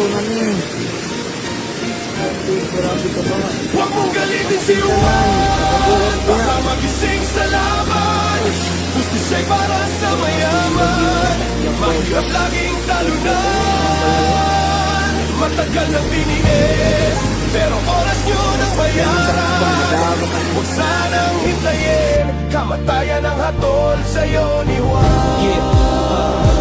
tulungan eh. Grabe ka ba? Huwag mong galitin si Juan, baka magising sa laban. Gusto siya'y para sa mayaman, mahirap laging talunan. Matagal nang tiniis, pero oras nyo nang bayaran. Huwag sanang hintayin, kamatayan ang hatol sa'yo ni Juan.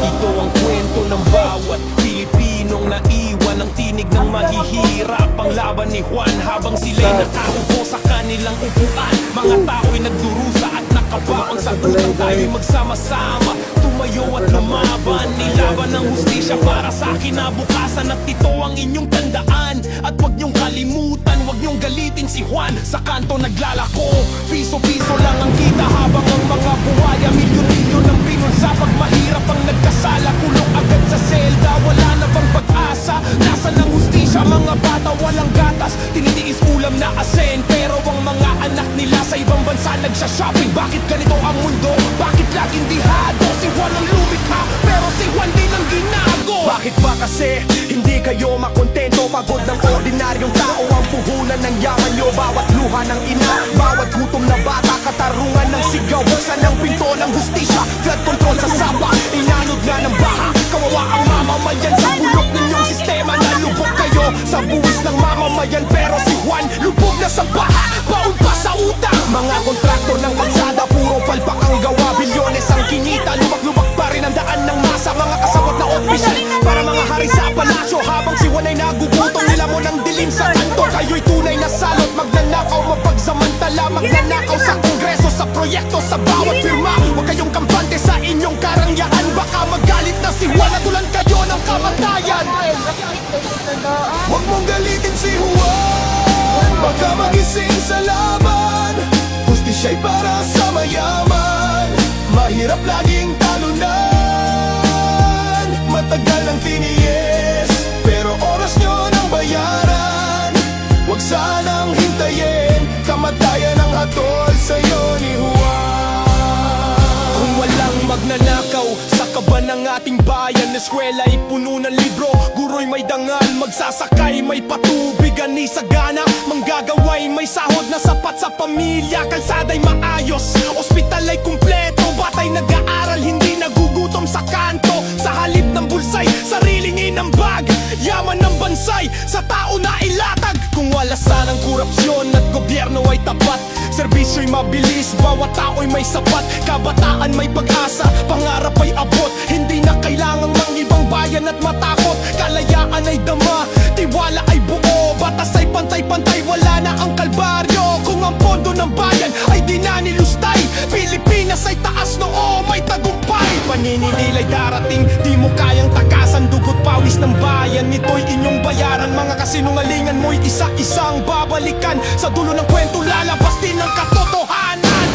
Ito ang kwento ng bawat Pilipinong naiwan ang tinig ng mahihirap. Ang laban ni Juan habang sila'y nakaupo sa kanilang upuan. Mga tao'y nagdurusa at nakabaon sa utang. Tayo'y magsama-sama, tumayo at lumaban. Nilaban ng hustisya para sa kinabukasan. At ito ang inyong tandaan. At huwag niyong kalimutan, huwag niyong galitin si Juan. Sa kanto naglalako, piso-piso lang ang kita. Habang ang mga buhaya milyon-milyon ang pinunsa. Pag mahirap ang nagkasala, kulong agad sa selda. Wala na bang pag-asa? Nasaan ang hustisya? Mga bata walang gatas, tinitiis ulam na asin. Pero ang mga anak nila sa ibang bansa nagsha-shopping. Bakit ganito ang mundo? Bakit laging dihado? Si Juan ang lumikha, pero si Juan din ang ginago. Bakit ba kasi hindi kayo makontento? Pagod ng ordinaryong tao ang puhunan ng yaman nyo. Bawat luha ng ina, bawat gutom na bata, katarungan ng sigaw. Buksan ang pinto ng hustisya, flood control sa sapa, inanod na ng baha. Kawawa ang mamamayan sa bulok ninyong sistema. Nalubog kayo sa buwis ng mamamayan, pero si Juan lubog na sa baha, baon pa sa utang. Mga kontraktor ng kalsada, puro palpak ang gawa. Bilyones ang kinita, lubak-lubak pa rin ang daan ng masa. Mga kasabot na opisyal para mga hari sa palasyo. Habang si Juan ay nagugutom, nila mo ng dilim sa kanto. Kayo'y tunay na salot, magnanakaw, mapagsamantala. Magnanakaw sa kongreso, sa proyekto, sa bawat firma. Huwag kayong kampante sa inyong karangyaan. Baka magalit na si Juan at ulan kayo ng kamatayan. Huwag mong galitin si Juan, baka magising sa laban. Hustisya'y para sa mayaman, mahirap laging talunan. Matagal nang tiniis, pero oras nyo nang bayaran. Huwag sanang hintayin, kamatayan ang hatol sa'yo ni Juan. Kung walang magnanakaw sa kaban ng ating bayan, eskwela'y puno ng libro, guro'y may dangal, magsasakay may patubig, ani sagana, manggagaway may sahod na sapat sa pamilya. Kalsada'y maayos, ospital ay kumpleto, bata'y nag-aaral, hindi nagugutom sa kanto. Sa halip ng bulsay, sariling inambag, yaman ng bansay, sa tao na ilatag. Kung walasan ang korupsyon at gobyerno ay tapat, serbisyo'y mabilis, bawat tao'y may sapat. Kabataan may pag-asa, pangarap ay abot. Hindi na kailangang mangibang bayan at matakot. Kalayaan ay dama, tiwala ay buo. Batas ay pantay-pantay, wala na ang kalbaryo. Kung ang pondo ng bayan ay di na nilustay, Pilipinas ay taas noo, may tagumpay. Paninilay darating, di mo kayang takasan. Dugot pawis ng bayan, ito'y inyong bayaran. Mga kasinungalingan mo'y isa-isang babalikan. Sa dulo ng kwento lalabas din ang katotohanan.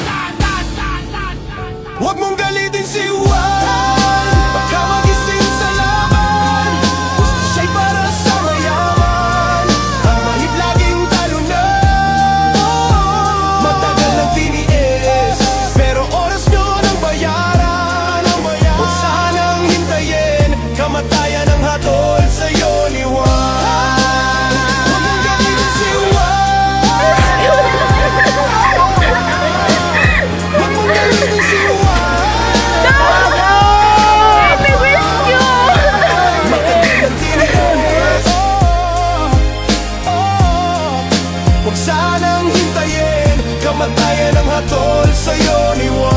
Huwag mong galitin si Juan, baka magising sa laban. Gusto siya'y para sa mayaman, ang mahirap laging talunan. Matagal nang tiniis, pero oras nyo nang bayaran. Huwag sanang hintayin, kamatayan ang hatol sa'yo ni Juan. Huwag mong galitin si Juan, huwag mong galitin si Juan. Huwag sanang hintayin, kamatayan ang hatol sa'yo ni Juan.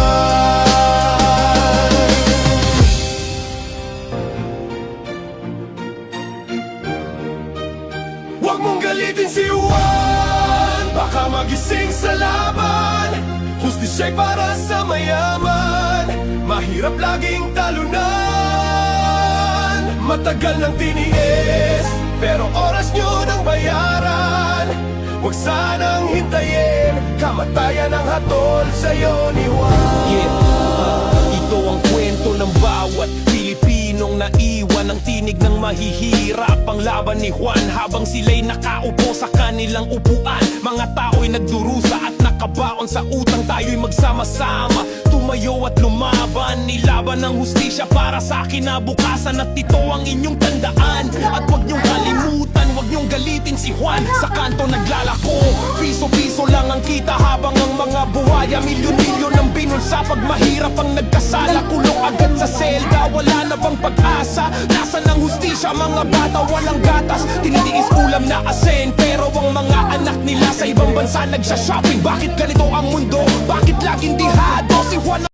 Huwag mong galitin si Juan, baka magising sa laban. Hustisya'y para sa mayaman, mahirap laging talunan. Matagal nang tiniis, pero oras nyo nang bayaran. Huwag sanang hintayin, kamatayan ang hatol sa'yo ni Juan. Ito ang kwento ng bawat Pilipinong naiwan ang tinig ng mahihirap. Ang laban ni Juan habang sila'y nakaupo sa kanilang upuan. Mga tao'y nagdurusa at nakabaon sa utang. Tayo'y magsama-sama, tumayo at lumaban. Nilaban ng hustisya para sa kinabukasan. At ito ang inyong tandaan, at huwag niyong kalimutan, Juan sa kanto naglalako. Piso-piso lang ang kita habang ang mga buhaya milyon-milyon ang binulsa. Pag mahirap ang nagkasala, kulong agad sa selda. Wala na bang pag-asa? Nasaan ang hustisya? Mga bata walang gatas, tinitiis ulam na asin. Pero ang mga anak nila sa ibang bansa nagsha-shopping. Bakit ganito ang mundo? Bakit laging dihado? Si Juan